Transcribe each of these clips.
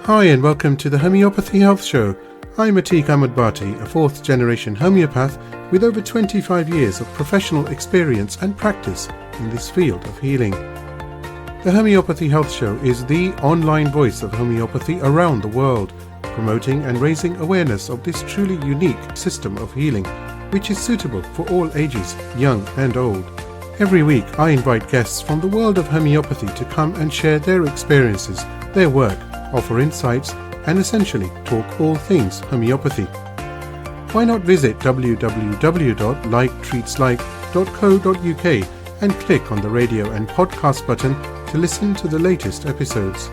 Hi and welcome to the Homeopathy Health Show. I'm A.K.A, a fourth generation homeopath with over 25 years of professional experience and practice in this field of healing. The Homeopathy Health Show is the online voice of homeopathy around the world, promoting and raising awareness of this truly unique system of healing, which is suitable for all ages, young and old. Every week I invite guests from the world of homeopathy to come and share their experiences, their work, offer insights, and essentially talk all things homeopathy. Why not visit www.liketreatslike.co.uk and click on the radio and podcast button to listen to the latest episodes.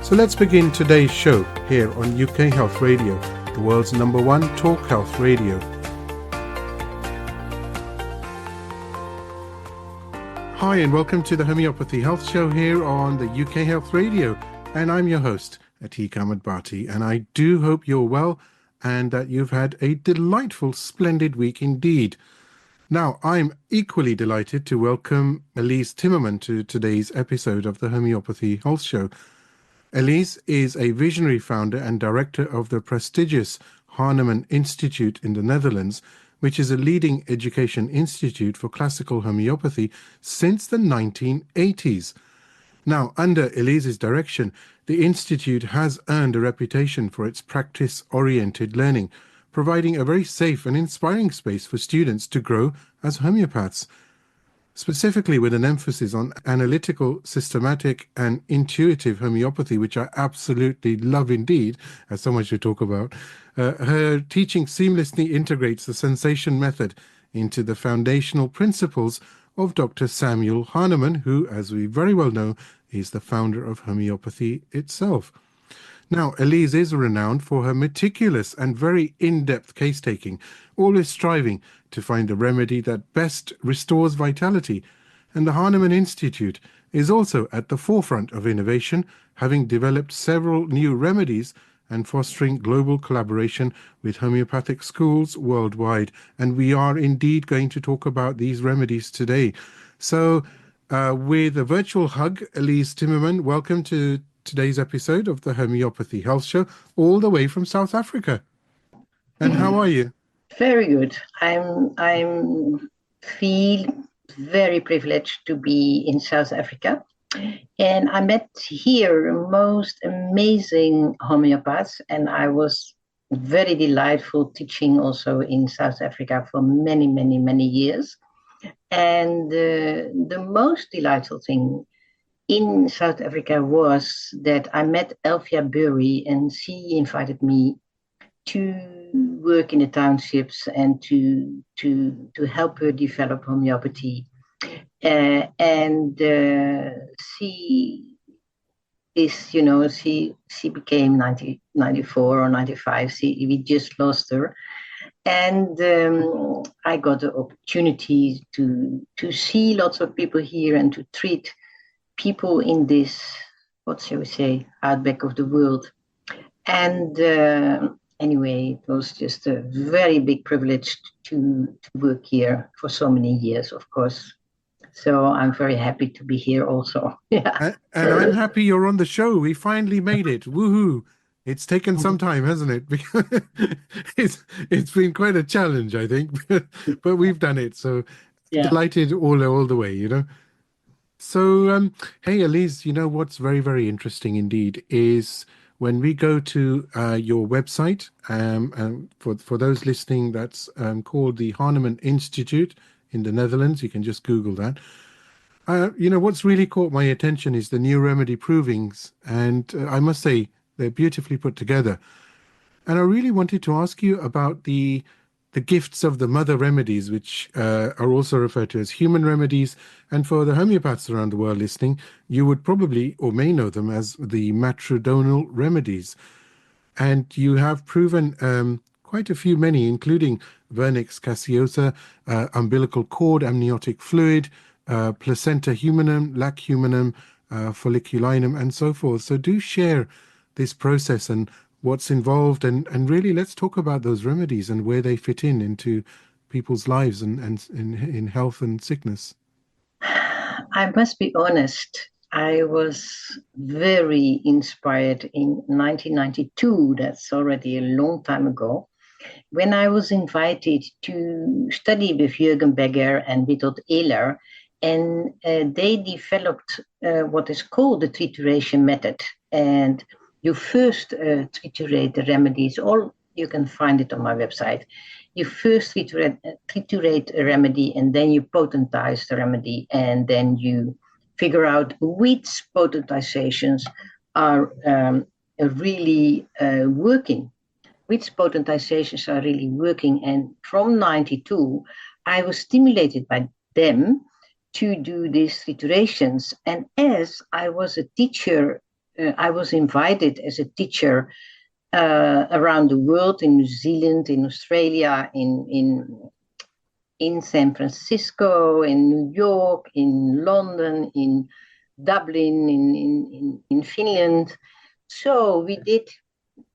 So let's begin today's show here on UK Health Radio, the world's #1 talk health radio. Hi and welcome to the Homeopathy Health Show here on the UK Health Radio. And I'm your host, A.K.A, and I do hope you're well and that you've had a delightful, splendid week indeed. Now, I'm equally delighted to welcome Alize Timmerman to today's episode of the Homeopathy Health Show. Alize is a visionary founder and director of the prestigious Humanum Institute in the Netherlands, which is a leading education institute for classical homeopathy since the 1980s. Now, under Alize's direction, the Institute has earned a reputation for its practice-oriented learning, providing a very safe and inspiring space for students to grow as homeopaths, specifically with an emphasis on analytical, systematic, and intuitive homeopathy, which I absolutely love indeed, as so much to talk about. Her teaching seamlessly integrates the sensation method into the foundational principles of Dr. Samuel Hahnemann, who, as we very well know, is the founder of homeopathy itself. Now, Alize is renowned for her meticulous and very in-depth case-taking, always striving to find a remedy that best restores vitality. And the Hahnemann Institute is also at the forefront of innovation, having developed several new remedies and fostering global collaboration with homeopathic schools worldwide. And we are indeed going to talk about these remedies today. So with a virtual hug, Alize Timmerman, welcome to today's episode of the Homeopathy Health Show, all the way from South Africa. And how are you? Very good. I'm feel very privileged to be in South Africa. And I met here most amazing homeopaths, and I was very delightful teaching also in South Africa for many, many, many years. And the most delightful thing in South Africa was that I met Elvia Bury, and she invited me to work in the townships and to help her develop homeopathy. She is, she became 94 or 95. We just lost her. And I got the opportunity to see lots of people here and to treat people in this, what shall we say, outback of the world. And anyway, it was just a very big privilege to work here for so many years, of course. So I'm very happy to be here also. Yeah. And I'm happy you're on the show. We finally made it. Woohoo! It's taken some time, hasn't it? Because it's been quite a challenge, I think, but we've done it. So yeah. Delighted all the way, you know. So, hey, Alize, you know what's very, very interesting indeed is when we go to your website, and for those listening, that's called the Hahnemann Institute in the Netherlands. You can just Google that. You know, what's really caught my attention is the new remedy provings, and I must say they're beautifully put together. And I really wanted to ask you about the gifts of the mother remedies, which are also referred to as human remedies. And for the homeopaths around the world listening, you would probably or may know them as the Matridonal Remedies. And you have proven quite a few, many, including vernix caseosa, umbilical cord, amniotic fluid, placenta humanum, lac humanum, folliculinum, and so forth. So do share this process and what's involved, and really let's talk about those remedies and where they fit into people's lives and in health and sickness. I must be honest, I was very inspired in 1992. That's already a long time ago, when I was invited to study with Jürgen Becker and Witold Ehler, and they developed what is called the trituration method. And you first triturate the remedies, or you can find it on my website. You first triturate a remedy, and then you potentize the remedy, and then you figure out which potentizations are really working, which potentizations are really working. And from 92, I was stimulated by them to do these triturations. And as I was a teacher, I was invited as a teacher around the world, in New Zealand, in Australia, in San Francisco, in New York, in London, in Dublin, in Finland. So we did,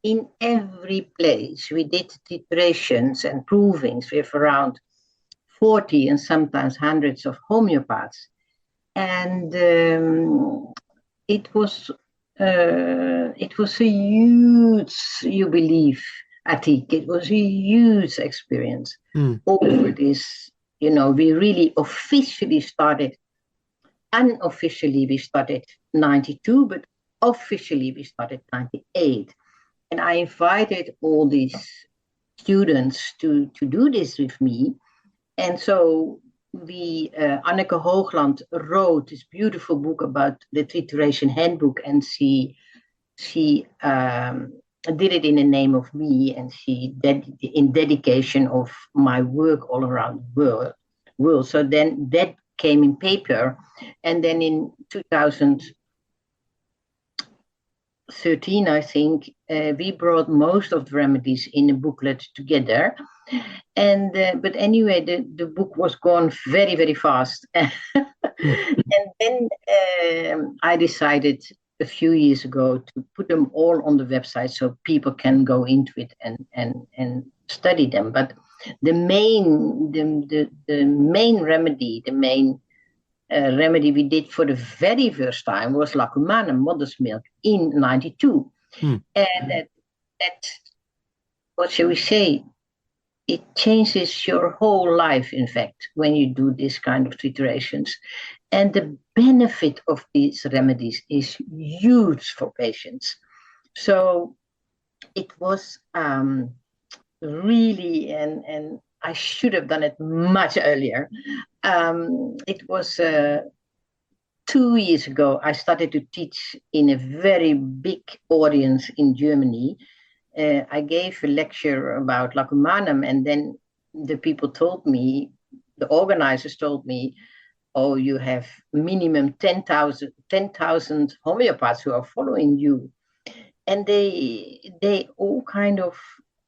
in every place, we did titurations and provings with around 40 and sometimes hundreds of homeopaths. And it was a huge, you believe, Atik, it was a huge experience over this. We really officially started, unofficially we started 92, but officially we started 98. And I invited all these students to do this with me. And so Anneke Hoogland wrote this beautiful book about the trituration handbook, and she did it in the name of me, and she did in dedication of my work all around the world. So then that came in paper, and then in 2013, I think, we brought most of the remedies in a booklet together. And but anyway, the book was gone very, very fast. And then I decided a few years ago to put them all on the website so people can go into it and study them. But the main remedy, remedy we did for the very first time was humanum, mother's milk, in 92. And that, what shall we say, it changes your whole life, in fact, when you do this kind of triturations. And the benefit of these remedies is huge for patients. So it was really, and I should have done it much earlier. It was 2 years ago, I started to teach in a very big audience in Germany. I gave a lecture about humanum, and then the people told me, the organizers told me, oh, you have minimum 10,000 homeopaths who are following you. And they all kind of,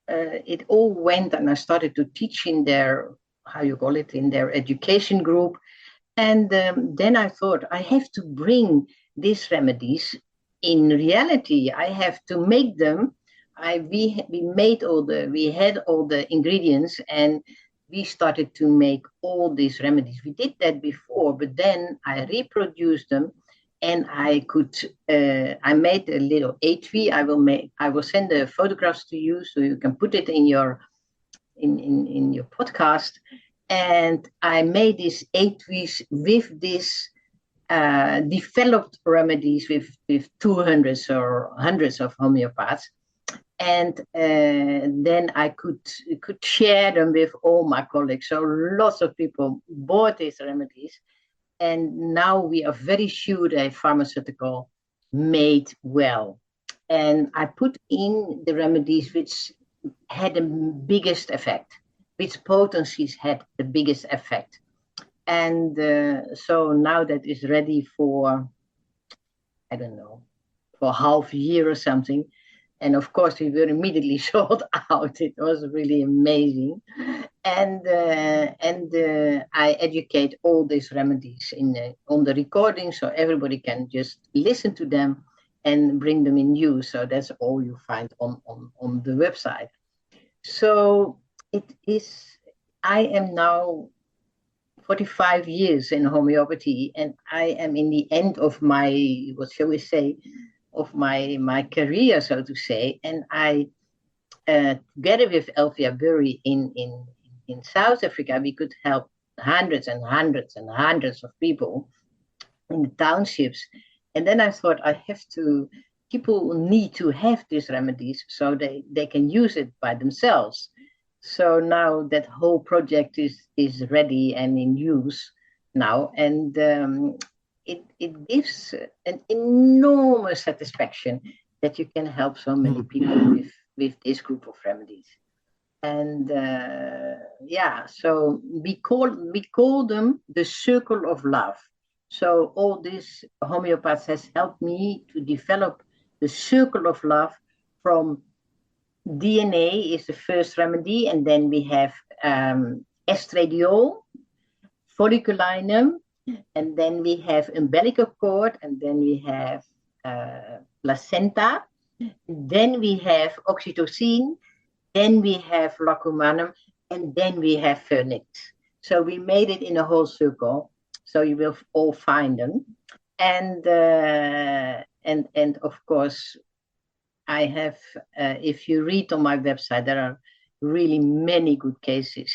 it all went, and I started to teach in their, in their education group. And then I thought, I have to bring these remedies in reality. I have to make them. We had all the ingredients, and we started to make all these remedies. We did that before, but then I reproduced them, and I made a little etui. I will send the photographs to you so you can put it in your podcast. And I made these etuis with this developed remedies with 200 or hundreds of homeopaths. And then I could share them with all my colleagues. So lots of people bought these remedies. And now we are very sure they're pharmaceutical made well. And I put in the remedies which had the biggest effect, which potencies had the biggest effect. And so now that is ready for, I don't know, for half a year or something. And of course, we were immediately sold out. It was really amazing. And I educate all these remedies on the recording, so everybody can just listen to them and bring them in use. So that's all you find on the website. So it is, I am now 45 years in homeopathy, and I am in the end of my, what shall we say, of my career, so to say. And I, together with Elvia Burry in South Africa, we could help hundreds and hundreds and hundreds of people in the townships. And then I thought people need to have these remedies so they can use it by themselves. So now that whole project is ready and in use now, and it gives an enormous satisfaction that you can help so many people with this group of remedies. And yeah, so we call them the circle of love. So all this homeopath has helped me to develop the circle of love. From DNA is the first remedy, and then we have estradiol, folliculinum, and then we have umbilical cord, and then we have placenta, then we have oxytocin, then we have humanum, and then we have vernix. So we made it in a whole circle. So you will all find them, and of course, I have. If you read on my website, there are really many good cases.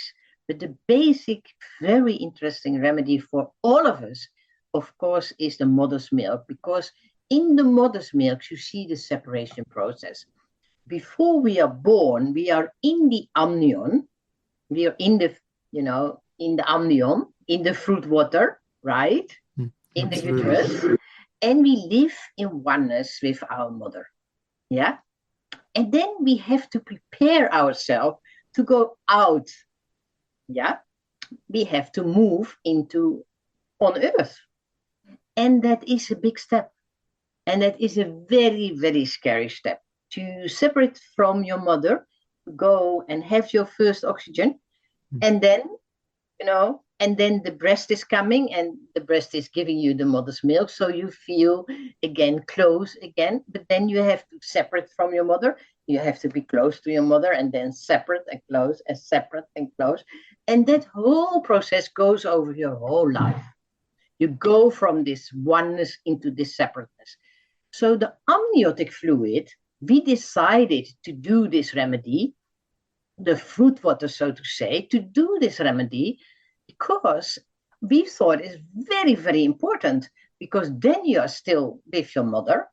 But the basic, very interesting remedy for all of us, of course, is the mother's milk, because in the mother's milk you see the separation process. Before we are born, we are in the amnion. We are in the, in the amnion, in the fruit water, right? In the uterus. And we live in oneness with our mother. Yeah. And then we have to prepare ourselves to go out. Yeah. We have to move on earth. And that is a big step. And that is a very, very scary step. To separate from your mother, go and have your first oxygen, and then, and then the breast is coming, and the breast is giving you the mother's milk, so you feel again close again. But then you have to separate from your mother. You have to be close to your mother, and then separate and close, and separate and close, and that whole process goes over your whole life. You go from this oneness into this separateness. So the amniotic fluid, we decided to do this remedy, the fruit water, so to say, to do this remedy, because we thought it's very, very important, because then you are still with your mother,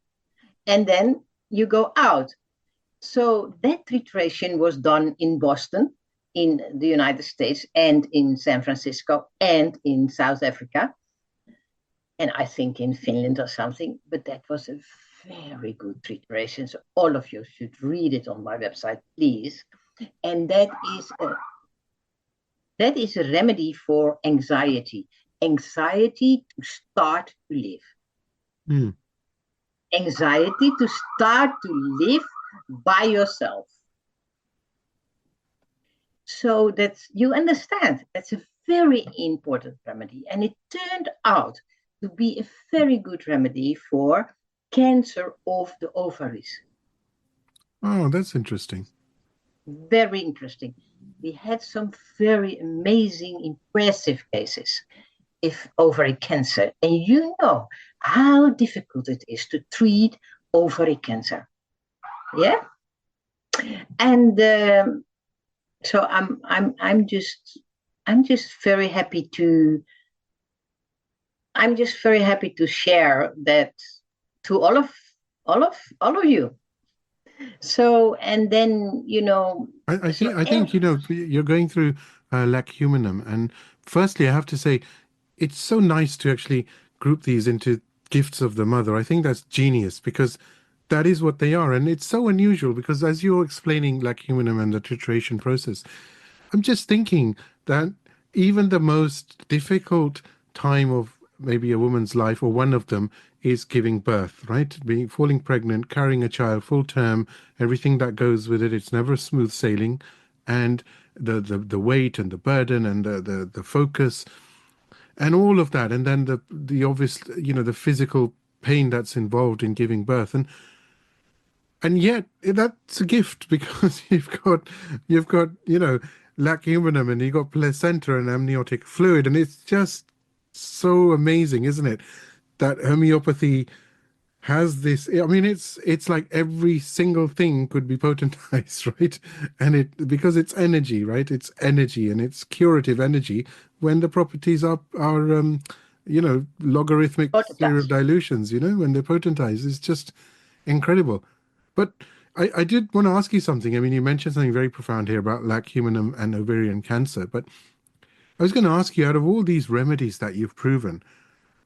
and then you go out. So that trituration was done in Boston, in the United States, and in San Francisco, and in South Africa, and I think in Finland or something. But that was a very good trituration. So all of you should read it on my website, please. And that is a remedy for anxiety. Anxiety to start to live. Anxiety to start to live by yourself. So that's, you understand, that's a very important remedy. And it turned out to be a very good remedy for cancer of the ovaries. Oh, that's interesting. Very interesting. We had some very amazing, impressive cases of ovary cancer. And you know how difficult it is to treat ovary cancer. Yeah? And so I'm just very happy to share that to all of you. So, and then, I think you're going through humanum, and firstly I have to say it's so nice to actually group these into gifts of the mother. I think that's genius, because that is what they are, and it's so unusual, because as you're explaining humanum and the trituration process, I'm just thinking that even the most difficult time of maybe a woman's life, or one of them, is giving birth, right? Falling pregnant, carrying a child full term, everything that goes with it. It's never smooth sailing, and the weight and the burden and the focus and all of that, and then the obvious, the physical pain that's involved in giving birth, and yet that's a gift, because you've got lac humanum, and you got placenta and amniotic fluid, and it's just so amazing, isn't it? That homeopathy has this. I mean, it's like every single thing could be potentized, right? And it because it's energy, right? It's energy and it's curative energy when the properties are logarithmic serial Prototypes. dilutions, when they're potentized. It's just incredible. But I did want to ask you something. I mean, you mentioned something very profound here about lac humanum and ovarian cancer, but I was going to ask you, out of all these remedies that you've proven,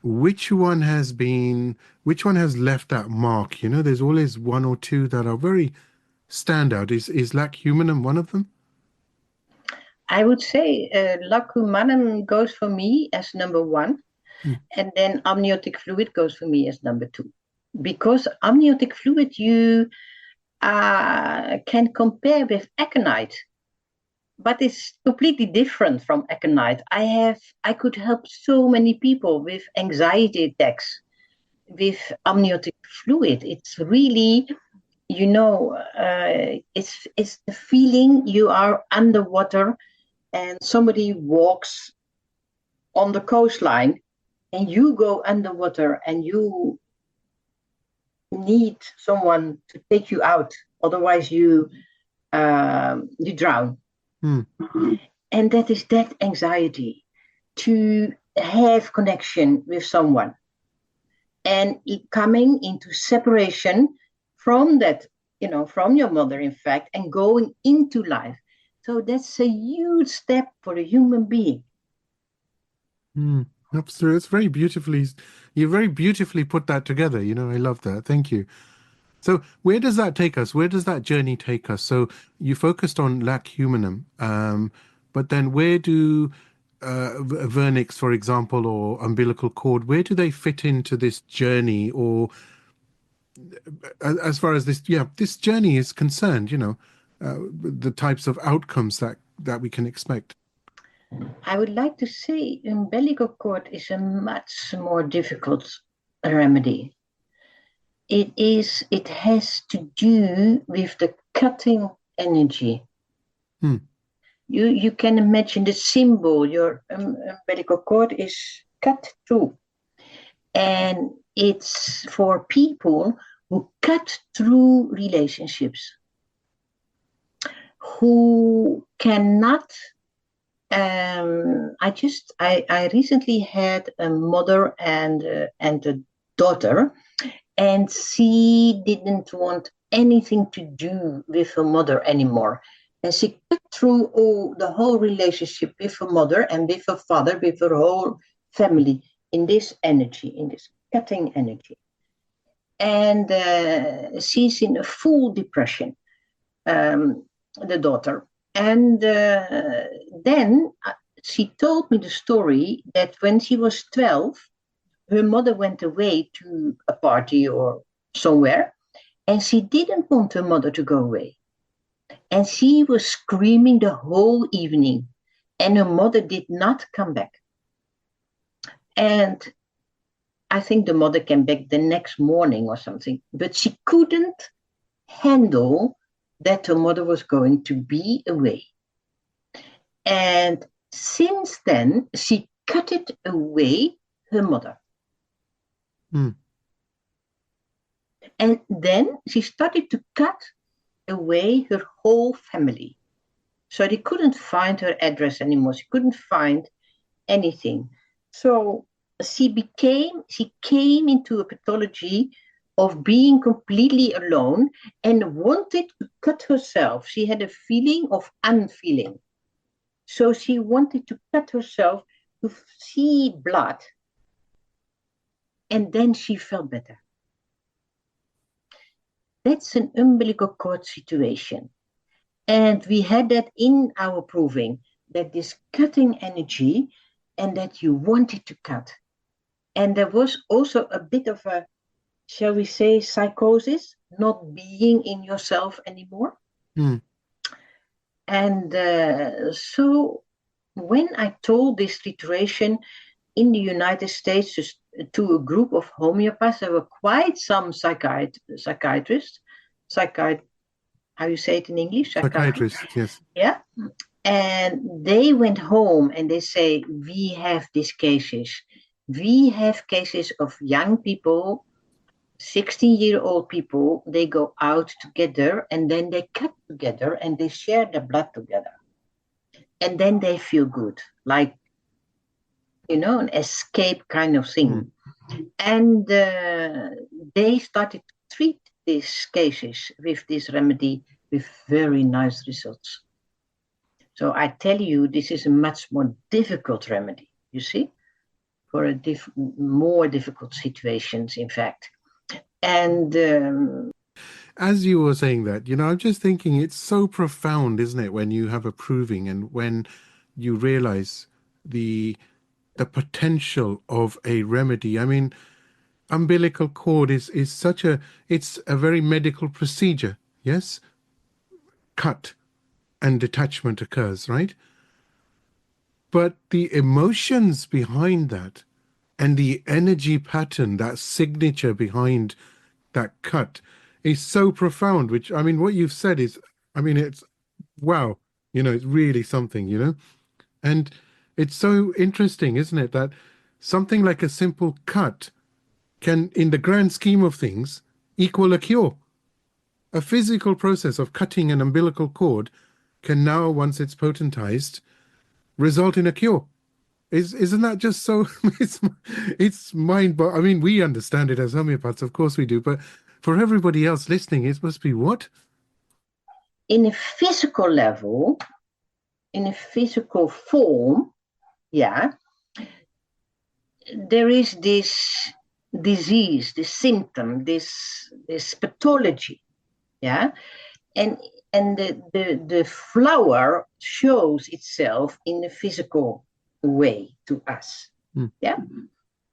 which one has been, which one has left that mark? There's always one or two that are very standout. Is lac humanum one of them? I would say lac humanum goes for me as number one, Hmm. and then amniotic fluid goes for me as number two. Because amniotic fluid you can compare with aconite, but it's completely different from aconite. I could help so many people with anxiety attacks with amniotic fluid. It's really, it's the feeling you are underwater and somebody walks on the coastline and you go underwater and you need someone to take you out, otherwise you drown. Hmm. And that is that anxiety to have connection with someone and coming into separation from that, from your mother, in fact, and going into life. So that's a huge step for a human being. Hmm. Absolutely. It's very beautifully, you very beautifully put that together. I love that. Thank you. So where does that take us? Where does that journey take us? So you focused on lac humanum, but then where do vernix, for example, or umbilical cord, where do they fit into this journey? Or as far as this journey is concerned, the types of outcomes that we can expect. I would like to say umbilical cord is a much more difficult remedy. It has to do with the cutting energy. Hmm. You can imagine the symbol. Your umbilical cord is cut through, and it's for people who cut through relationships, who cannot. I recently had a mother and a daughter, and she didn't want anything to do with her mother anymore. And she cut through the whole relationship with her mother and with her father, with her whole family in this energy, in this cutting energy. And she's in a full depression, the daughter. And then she told me the story that when she was 12, her mother went away to a party or somewhere, and she didn't want her mother to go away. And she was screaming the whole evening, and her mother did not come back. And I think the mother came back the next morning or something, but she couldn't handle that her mother was going to be away. And since then, she cut it away, her mother. Hmm. And then she started to cut away her whole family. So they couldn't find her address anymore. She couldn't find anything. So she came into a pathology of being completely alone and wanted to cut herself. She had a feeling of unfeeling. So she wanted to cut herself to see blood. And then she felt better. That's an umbilical cord situation. And we had that in our proving, that this cutting energy and that you wanted to cut. And there was also a bit of a, shall we say, psychosis, not being in yourself anymore. Hmm. And so when I told this situation in the United States to a group of homeopaths, there were quite some psychiatrists, how you say it in English? Psychiatrist, yes. Yeah. And they went home and they say, we have these cases. We have cases of young people, 16-year-old people, they go out together and then they cut together and they share the blood together. And then they feel good, like, an escape kind of thing. And they started to treat these cases with this remedy with very nice results. So I tell you, this is a much more difficult remedy, you see, for more difficult situations, in fact. And as you were saying that, I'm just thinking it's so profound, isn't it, when you have a proving and when you realize the potential of a remedy. I mean, umbilical cord is it's a very medical procedure. Yes, cut and detachment occurs, right? But the emotions behind that and the energy pattern, that signature behind that cut is so profound, which, I mean, what you've said is, I mean, it's wow, it's really something. And it's so interesting, isn't it, that something like a simple cut can, in the grand scheme of things, equal a cure. A physical process of cutting an umbilical cord can now, once it's potentized, result in a cure. Isn't that just so? It's I mean, we understand it as homeopaths, of course we do, but for everybody else listening, it must be what? In a physical level, in a physical form, yeah, there is this disease, this symptom, this pathology, yeah, and the flower shows itself in the physical way to us, yeah,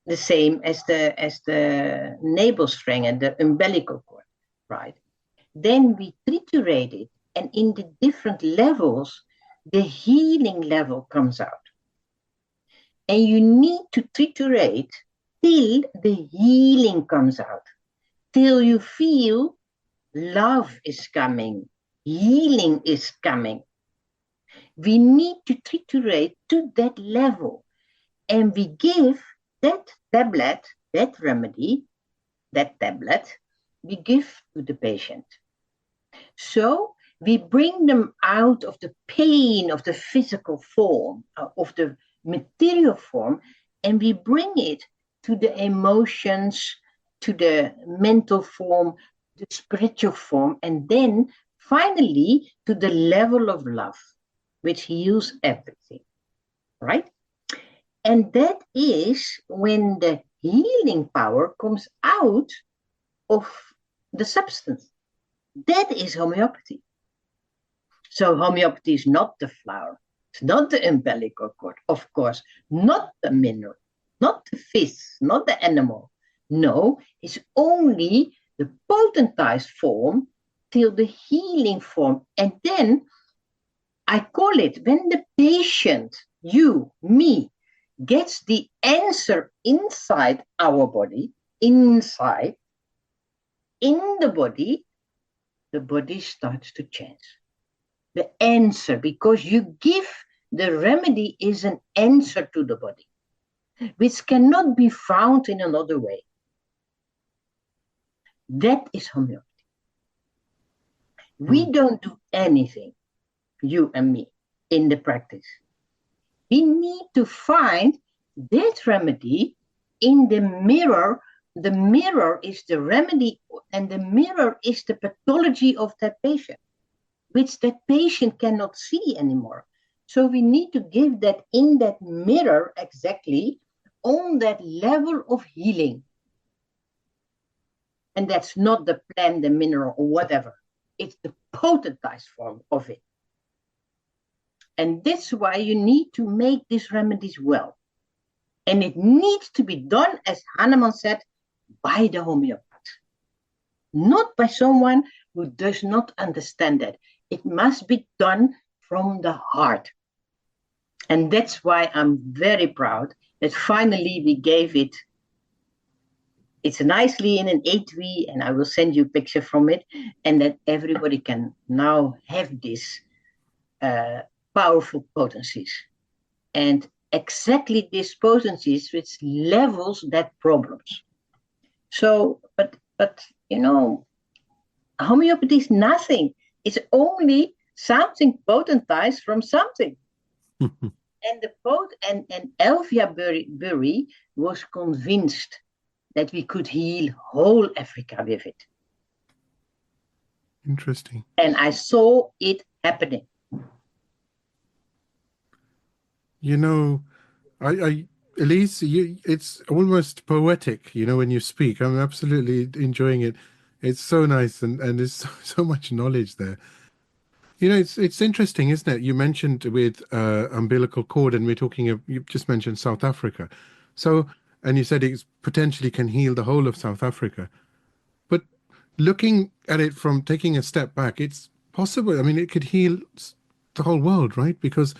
the same as the navel string and the umbilical cord, right? Then we triturate it, and in the different levels, the healing level comes out. And you need to triturate till the healing comes out, till you feel love is coming, healing is coming. We need to triturate to that level. And we give that tablet, that remedy, that tablet, we give to the patient. So we bring them out of the pain of the physical form, of the material form, and we bring it to the emotions, to the mental form, the spiritual form, and then finally to the level of love, which heals everything, right? And that is when the healing power comes out of the substance. That is homeopathy. So homeopathy is not the flower, it's not the umbilical cord, of course, not the mineral, not the fish, not the animal. No, it's only the potentized form till the healing form. And then I call it when the patient, you, me, gets the answer inside our body, inside, in the body starts to change. The answer, because you give the remedy is an answer to the body, which cannot be found in another way. That is homeopathy. We don't do anything, you and me, in the practice. We need to find that remedy in the mirror. The mirror is the remedy, and the mirror is the pathology of that patient, which that patient cannot see anymore. So we need to give that in that mirror exactly on that level of healing. And that's not the plant, the mineral, or whatever. It's the potentized form of it. And that's why you need to make these remedies well. And it needs to be done, as Hahnemann said, by the homeopath. Not by someone who does not understand that. It must be done from the heart. And that's why I'm very proud that finally we gave it. It's nicely in an 8V, and I will send you a picture from it, and that everybody can now have this powerful potencies. And exactly these potencies which levels that problems. So, but homeopathy is nothing. It's only something potentized from something. And and Elvia Bury was convinced that we could heal whole Africa with it. Interesting. And I saw it happening. You know, Elise, it's almost poetic, when you speak. I'm absolutely enjoying it. It's so nice, and there's so much knowledge there. It's interesting, isn't it? You mentioned with umbilical cord, and you just mentioned South Africa. So, and you said it potentially can heal the whole of South Africa. But looking at it from taking a step back, it's possible. I mean, it could heal the whole world, right? Because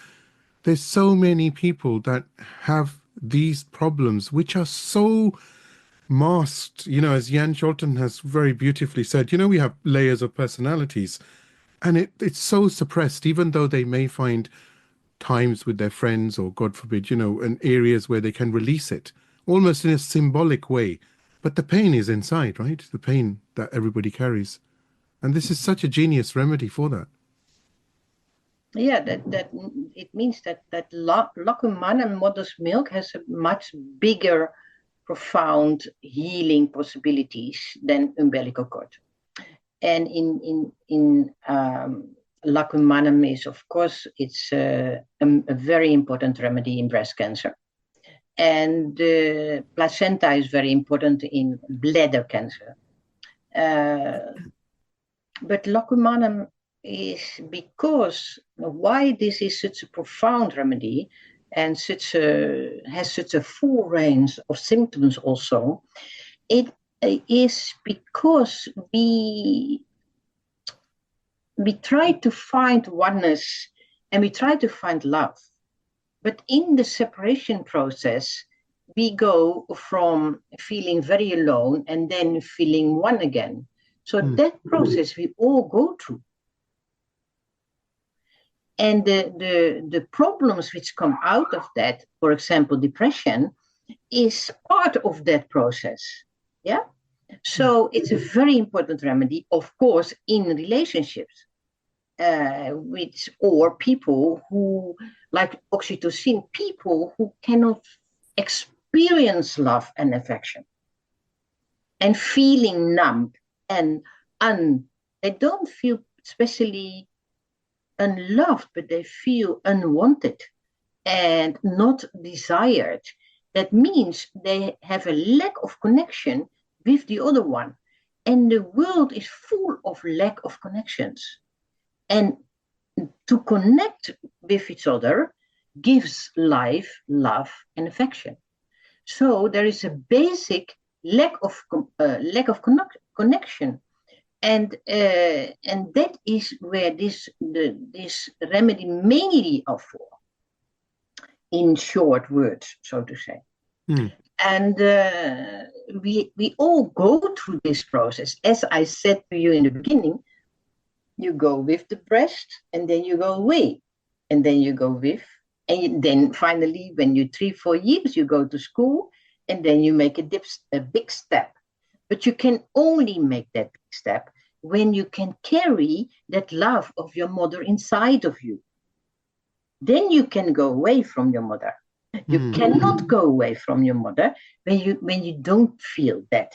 there's so many people that have these problems, which are so masked. As Jan Scholten has very beautifully said, we have layers of personalities, and it's so suppressed, even though they may find times with their friends or, God forbid, in areas where they can release it, almost in a symbolic way. But the pain is inside, right? The pain that everybody carries. And this is such a genius remedy for that. Yeah, that it means that Humanum mother's milk has a much bigger, profound healing possibilities than umbilical cord. And in Humanum is, of course, it's a very important remedy in breast cancer. And placenta is very important in bladder cancer. But Humanum is because why this is such a profound remedy and has such a full range of symptoms also. It is because we try to find oneness and we try to find love. But in the separation process, we go from feeling very alone and then feeling one again. So that process we all go through. And the problems which come out of that, for example, depression, is part of that process. Yeah. So it's a very important remedy, of course, in relationships. Or people who, like oxytocin, people who cannot experience love and affection and feeling numb and they don't feel especially unloved, but they feel unwanted and not desired. That means they have a lack of connection with the other one. And the world is full of lack of connections. And to connect with each other gives life, love, and affection. So there is a basic lack of connection, and that is where this remedy mainly are for. In short words, so to say. And we all go through this process. As I said to you in the beginning, you go with the breast, and then you go away, and then you go with, and then finally, when you're 3-4 years, you go to school, and then you make a big step. But you can only make that big step when you can carry that love of your mother inside of you. Then you can go away from your mother. You cannot go away from your mother when you don't feel that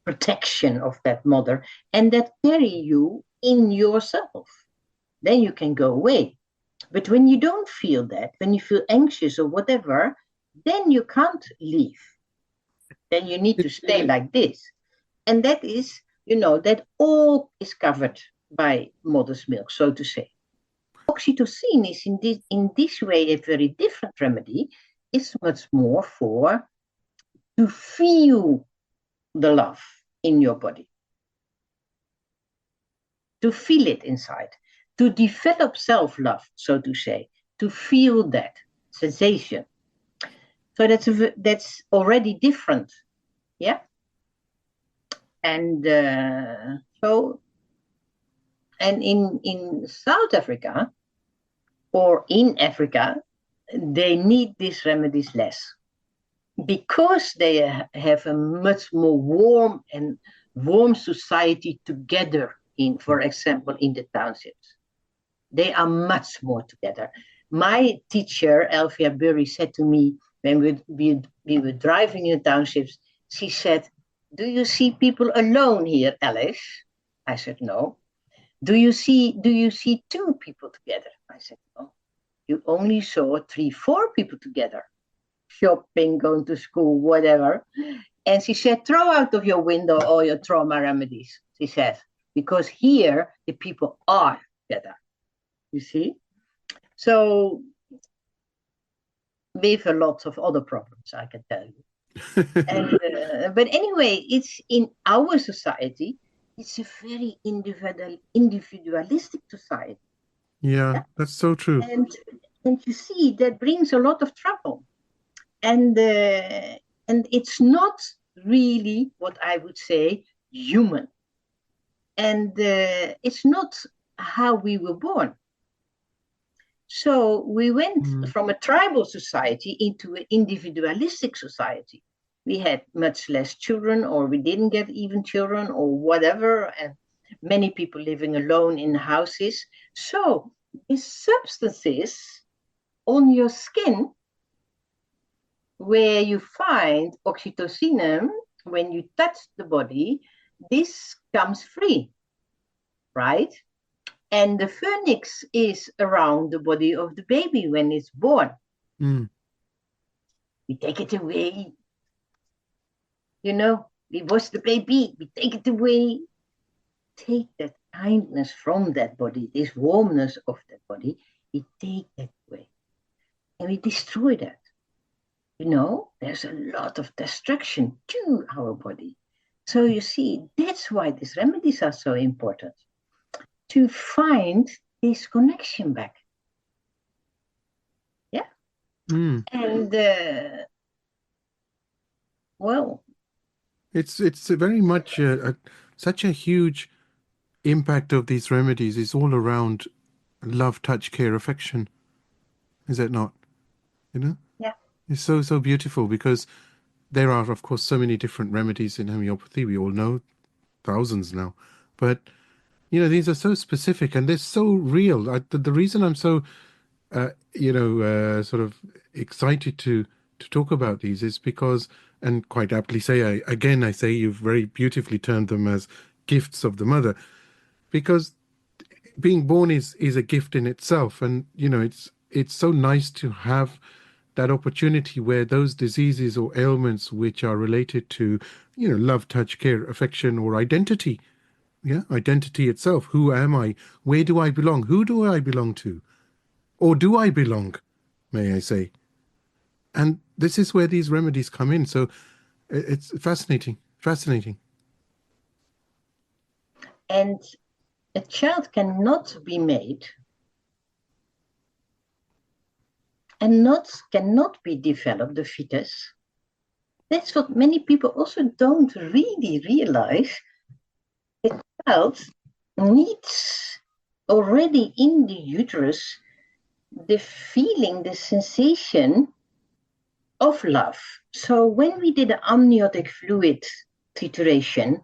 protection of that mother and that carry you in yourself. Then you can go away. But when you don't feel that, when you feel anxious or whatever, then you can't leave. Then you need to stay like this. And that is, that all is covered by mother's milk, so to say. Oxytocin is in this way a very different remedy. It's much more for to feel the love in your body, to feel it inside, to develop self-love, so to say, to feel that sensation. So that's already different, yeah. And so, and in South Africa, or in Africa, they need these remedies less because they have a much more warm society together in, for example, in the townships. They are much more together. My teacher, Elvia Burry, said to me when we were driving in the townships, she said, "Do you see people alone here, Alice?" I said, "No." Do you see two people together? I said, "No." You only saw 3, 4 people together, shopping, going to school, whatever. And she said, throw out of your window all your trauma remedies, she said, because here the people are together. You see? So we have a lot of other problems, I can tell you. But anyway, it's in our society, it's a very individualistic society. Yeah, that's so true. And you see, that brings a lot of trouble. And it's not really what I would say human. And it's not how we were born. So we went from a tribal society into an individualistic society. We had much less children, or we didn't get even children, or whatever, and many people living alone in houses. So these substances on your skin, where you find oxytocin, when you touch the body, this comes free, right? And the vernix is around the body of the baby when it's born. We take it away. You know, we wash the baby, we take it away. Take that kindness from that body, this warmness of that body, we take that away. And we destroy that. You know, there's a lot of destruction to our body. So you see, that's why these remedies are so important, to find this connection back. Yeah. And, well. It's very much such a huge impact of these remedies is all around love, touch, care, affection. Is it not? You know? Yeah. It's so beautiful, because there are, of course, so many different remedies in homeopathy. We all know, thousands now. But, you know, these are so specific and they're so real. The reason I'm so, sort of excited to talk about these is because, and quite aptly say, I say you've very beautifully termed them as gifts of the mother, because being born is a gift in itself. And, you know, it's so nice to have that opportunity where those diseases or ailments which are related to, you know, love, touch, care, affection, or identity. Yeah, identity itself. Who am I? Where do I belong? Who do I belong to? Or do I belong, may I say? And this is where these remedies come in. So it's fascinating. And a child cannot be made and cannot be developed, the fetus. That's what many people also don't really realize. The child needs already in the uterus the feeling, the sensation of love. So when we did the amniotic fluid trituration,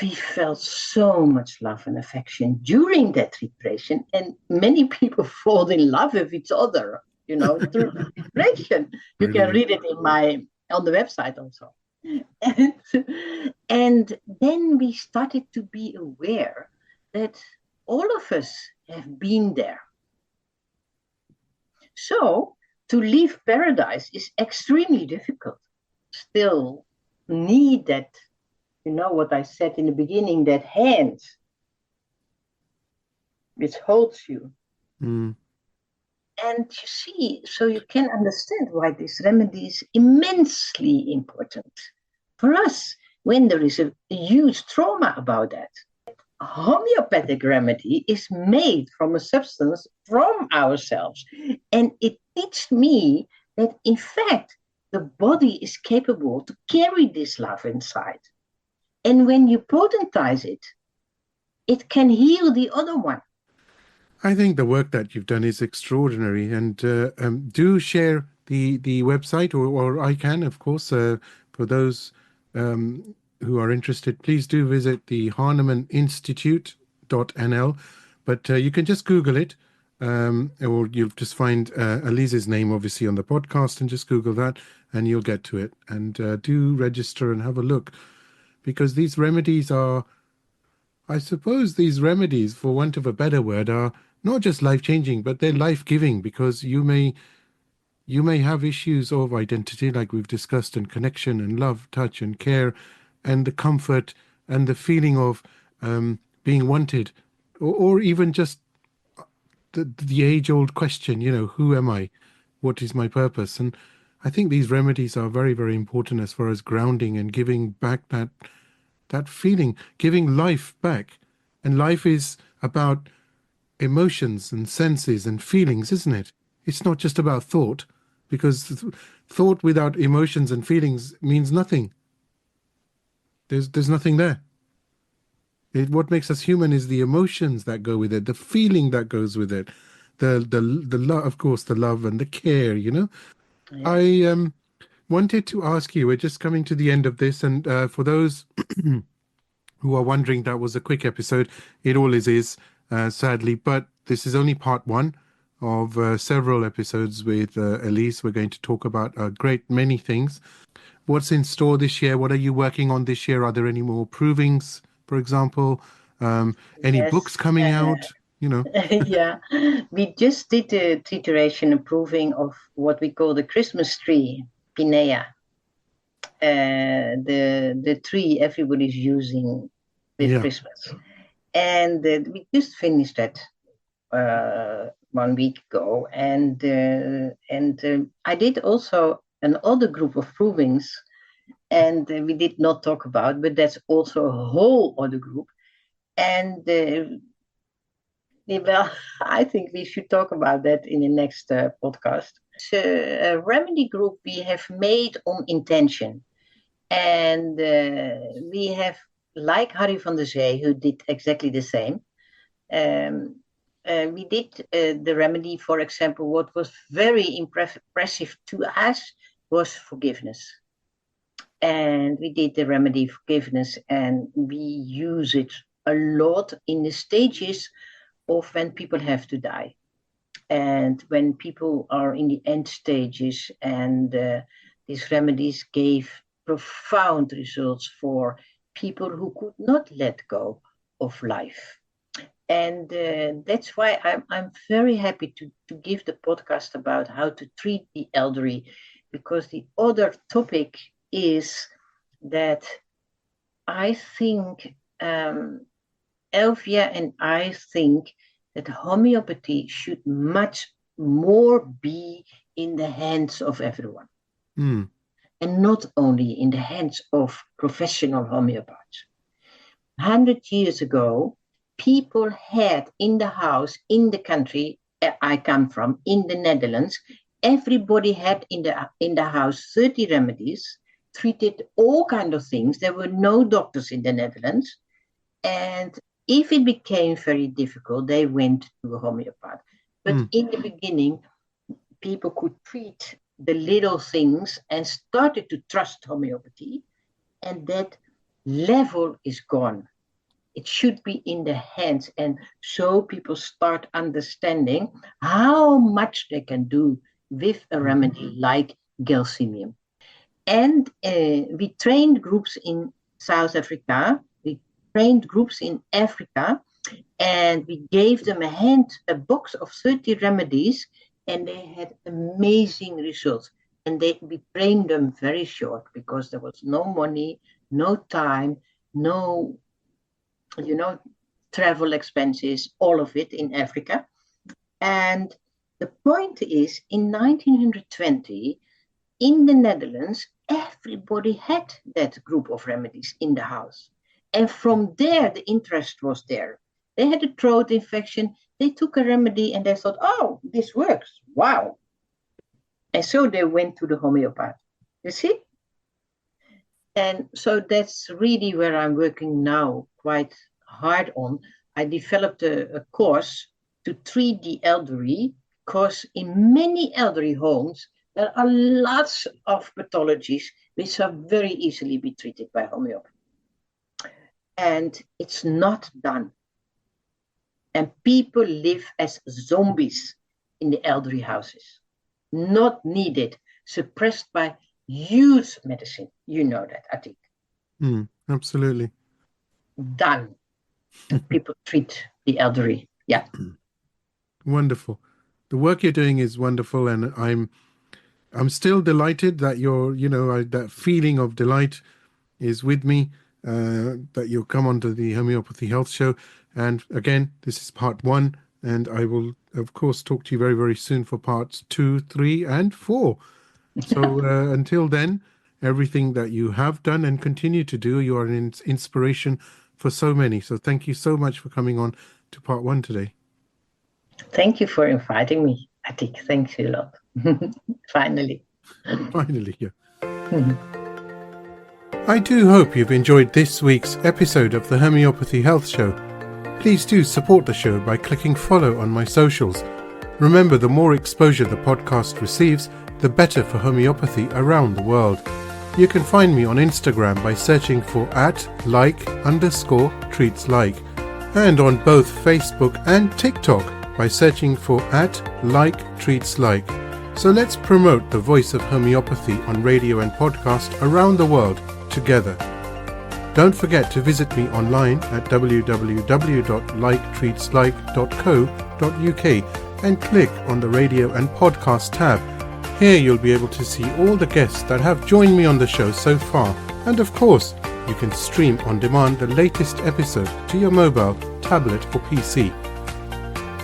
we felt so much love and affection during that trituration, and many people fall in love with each other, you know, through trituration. You can read it on the website also. And then we started to be aware that all of us have been there. So to leave paradise is extremely difficult. Still need that, you know what I said in the beginning, that hand which holds you. And you see, so you can understand why this remedy is immensely important for us when there is a huge trauma about that. A homeopathic remedy is made from a substance from ourselves. And it teaches me that, in fact, the body is capable to carry this love inside. And when you potentize it, it can heal the other one. I think the work that you've done is extraordinary, and do share the website, or I can, of course, for those who are interested. Please do visit the Hahnemann Institute.nl, but you can just Google it, or you'll just find Alize's name, obviously, on the podcast, and just Google that, and you'll get to it. And do register and have a look, because these remedies are, I suppose these remedies, for want of a better word, are not just life-changing, but they're life-giving, because you may have issues of identity, like we've discussed, and connection and love, touch and care, and the comfort and the feeling of being wanted, or even just the age-old question, who am I? What is my purpose? And I think these remedies are very, very important as far as grounding and giving back that feeling, giving life back. And life is about emotions and senses and feelings, isn't it? It's not just about thought, because thought without emotions and feelings means nothing. There's nothing there. What makes us human is the emotions that go with it, the feeling that goes with it, the love, of course, the love and the care. Yeah. I wanted to ask you, we're just coming to the end of this, and for those who are wondering, that was a quick episode. It always is, sadly, but this is only part one of several episodes with Alize. We're going to talk about a great many things. What's in store this year? What are you working on this year? Are there any more provings, for example? Any Yes. books coming out? Yeah. We just did a trituration approving of what we call the Christmas tree, Pinea, the tree everybody's using with Yeah. Christmas. And we just finished that 1 week ago, and I did also another group of provings, and we did not talk about, but that's also a whole other group. And well, I think we should talk about that in the next podcast. So, a remedy group we have made on intention, and we have, like Harry van der Zee, who did exactly the same. Um, we did the remedy, for example. What was very impressive to us was forgiveness. And we did the remedy forgiveness, and we use it a lot in the stages of when people have to die. And when people are in the end stages, and these remedies gave profound results for people who could not let go of life. And that's why I'm very happy to give the podcast about how to treat the elderly, because the other topic is that I think, Elvia and I think that homeopathy should much more be in the hands of everyone, Mm. and not only in the hands of professional homeopaths. 100 years ago, people had in the house, in the country I come from, in the Netherlands, everybody had in the house 30 remedies, treated all kinds of things. There were no doctors in the Netherlands. And if it became very difficult, they went to a homeopath. But Mm. in the beginning, people could treat the little things and started to trust homeopathy. And that level is gone. It should be in the hands. And so people start understanding how much they can do with a remedy like Gelsemium. And we trained groups in South Africa. We trained groups in Africa, and we gave them a box of 30 remedies, and they had amazing results. And we trained them very short, because there was no money, no time, no, travel expenses, all of it in Africa. And the point is, in 1920, in the Netherlands, everybody had that group of remedies in the house. And from there, the interest was there. They had a throat infection, they took a remedy, and they thought, oh, this works. Wow. And so they went to the homeopath. You see? And so that's really where I'm working now quite hard on. I developed a course to treat the elderly, because in many elderly homes, there are lots of pathologies which are very easily be treated by homeopathy. And it's not done. And people live as zombies in the elderly houses. Not needed, suppressed by huge medicine. You know that, I think. Absolutely. Done. People treat the elderly. Yeah. Wonderful. The work you're doing is wonderful, and I'm still delighted that that feeling of delight is with me, that you'll come onto the Homeopathy Health Show. And again, this is part 1, and I will, of course, talk to you very, very soon for parts 2, 3, and 4. So until then, everything that you have done and continue to do, you are an inspiration for so many. So thank you so much for coming on to part 1 today. Thank you for inviting me, Atik. Thanks a lot. Finally. Finally, yeah. I do hope you've enjoyed this week's episode of the Homeopathy Health Show. Please do support the show by clicking follow on my socials. Remember, the more exposure the podcast receives, the better for homeopathy around the world. You can find me on Instagram by searching for @like_treatslike, and on both Facebook and TikTok by searching for @like_treatslike. So let's promote the voice of homeopathy on radio and podcast around the world together. Don't forget to visit me online at www.liketreatslike.co.uk and click on the radio and podcast tab. Here you'll be able to see all the guests that have joined me on the show so far, and of course you can stream on demand the latest episode to your mobile, tablet or PC.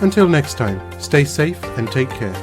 Until next time, stay safe and take care.